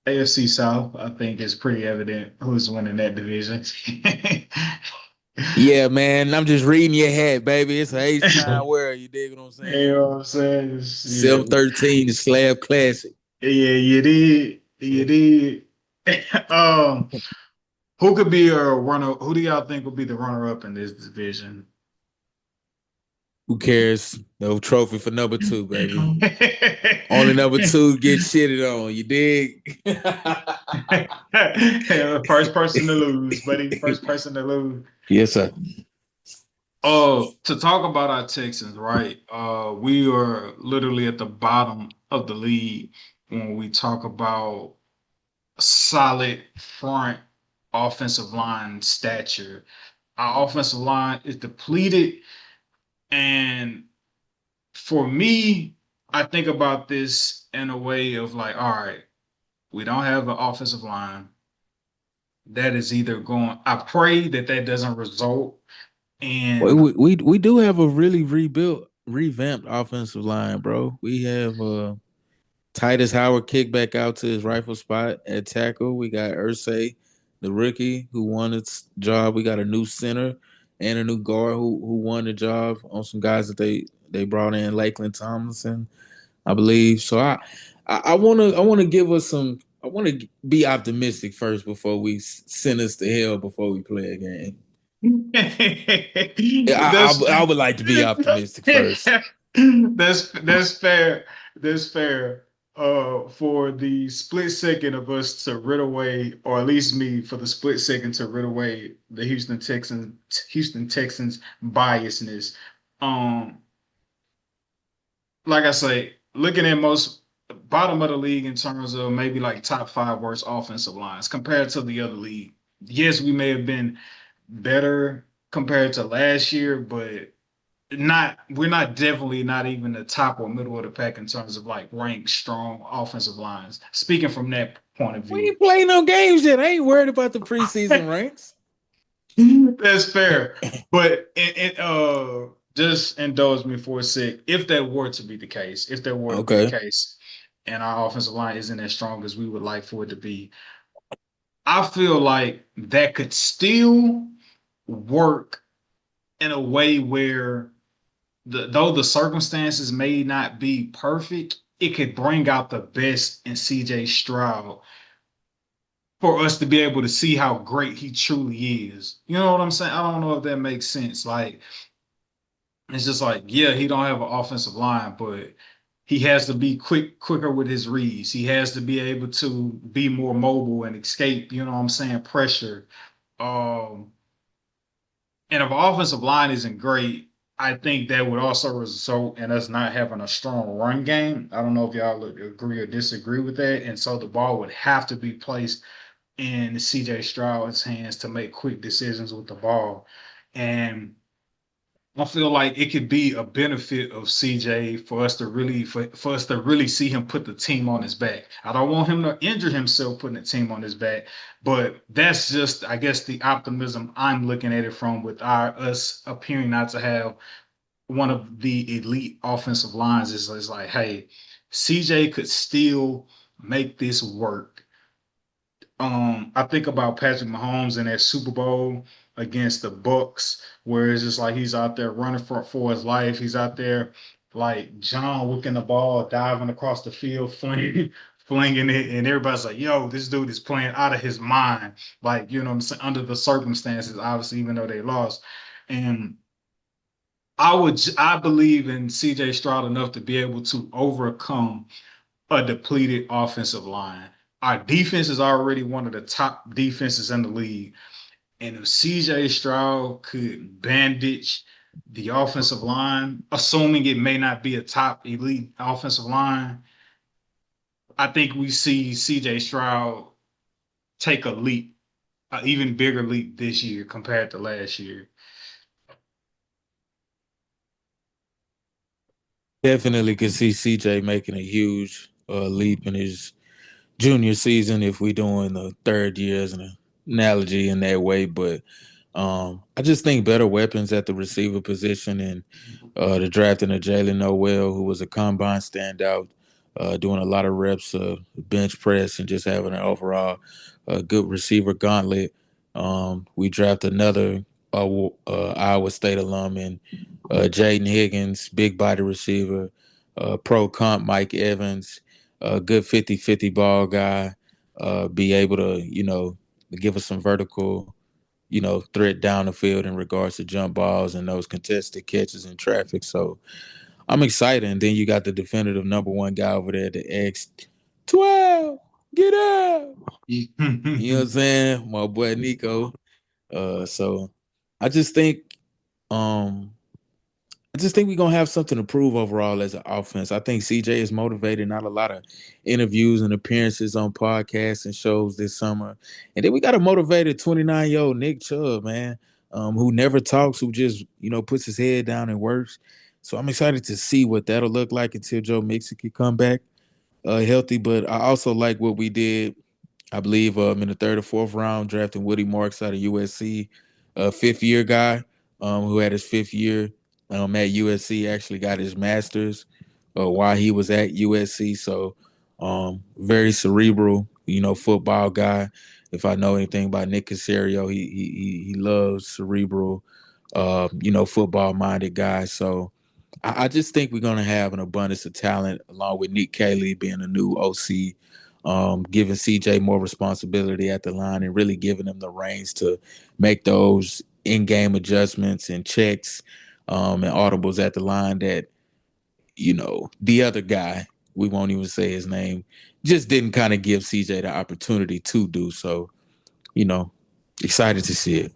AFC South, I think it's pretty evident who's winning that division. Yeah, man. I'm just reading your hat, baby. It's an H-Town world. You dig what I'm You saying? know what I'm saying? Yeah, 713, the Slab Classic. yeah, you did, you did. Um, who could be a runner? Who do y'all think will be the runner-up in this division? Who cares? No trophy for number two, baby. Only number two gets shitted on. You dig? First person to lose, buddy. First person to lose. Yes, sir. To talk about our Texans, right? We are literally at the bottom of the league when we talk about solid front offensive line stature. Our offensive line is depleted, and for me, I think about this in a way of like, all right, we don't have an offensive line that is either going. I pray that that doesn't result We, in. we we we do have a really revamped offensive line, bro. We have Titus Howard kick back out to his rightful spot at tackle. We got Ursay, the rookie, who won its job. We got a new center and a new guard who won the job on some guys that they brought in, Lakeland Tomlinson, I believe. So I wanna give us some. I want to be optimistic first before we send us to hell before we play a game. Yeah, That's I would like to be optimistic first. that's fair. That's fair. For the split second of us to rid away, or at least me, for the split second to rid away the Houston Texans biasness. Um, like I say, looking at most bottom of the league in terms of maybe like top five worst offensive lines compared to the other league. Yes, we may have been better compared to last year, but not we're not definitely not even the top or middle of the pack in terms of like ranked strong offensive lines. Speaking from that point of We view. ain't playing no games yet. I ain't worried about the preseason ranks. That's fair. But just indulge me for a sec. If that were to be the case, if that were to be the Okay. case, and our offensive line isn't as strong as we would like for it to be, I feel like that could still work in a way where though the circumstances may not be perfect, it could bring out the best in CJ Stroud for us to be able to see how great he truly is. You know what I'm saying? I don't know if that makes sense. Like it's just like, yeah, he don't have an offensive line, but he has to be quicker with his reads. He has to be able to be more mobile and escape, you know what I'm saying, pressure. Um, and if our offensive line isn't great, I think that would also result in us not having a strong run game. I don't know if y'all agree or disagree with that. And so the ball would have to be placed in CJ Stroud's hands to make quick decisions with the ball. And I feel like it could be a benefit of CJ for us to really for us to really see him put the team on his back. I don't want him to injure himself putting the team on his back, but that's just I guess the optimism I'm looking at it from with our us appearing not to have one of the elite offensive lines is like, hey, CJ could still make this work. I think about Patrick Mahomes in that Super Bowl against the Bucks, where it's just like he's out there running for his life. He's out there like John looking the ball, diving across the field, flinging it, and everybody's like, "Yo, this dude is playing out of his mind." Like, you know what I'm saying? Under the circumstances, obviously, even though they lost, and I believe in CJ Stroud enough to be able to overcome a depleted offensive line. Our defense is already one of the top defenses in the league. And if CJ Stroud could bandage the offensive line, assuming it may not be a top elite offensive line, I think we see CJ Stroud take a leap, an even bigger leap this year compared to last year. Definitely could see CJ making a huge leap in his junior season if we doing the third year as an analogy in that way. But I just think better weapons at the receiver position and the drafting of Jalen Noel, who was a combine standout, doing a lot of reps, bench press and just having an overall good receiver gauntlet. We drafted another Iowa State alum in Jaden Higgins, big body receiver, pro comp Mike Evans, a good 50-50 ball guy, be able to, give us some vertical, threat down the field in regards to jump balls and those contested catches in traffic. So I'm excited. And then you got the definitive number one guy over there, the X12. Get up. You know what I'm saying? My boy Nico. So I just think um we're gonna have something to prove overall as an offense. I think CJ is motivated, not a lot of interviews and appearances on podcasts and shows this summer. And then we got a motivated 29-year-old Nick Chubb, man, who never talks, who just, puts his head down and works. So I'm excited to see what that'll look like until Joe Mixon can come back healthy. But I also like what we did, I believe, in the third or fourth round, drafting Woody Marks out of USC, a fifth year guy who had his fifth year at USC, actually got his master's while he was at USC. So very cerebral, football guy. If I know anything about Nick Casario, he loves cerebral, football minded guys. So I just think we're going to have an abundance of talent, along with Nick Caley being a new OC, giving CJ more responsibility at the line and really giving him the reins to make those in-game adjustments and checks and audibles at the line that, the other guy, we won't even say his name, just didn't kind of give CJ the opportunity to do. So, you know, excited to see it.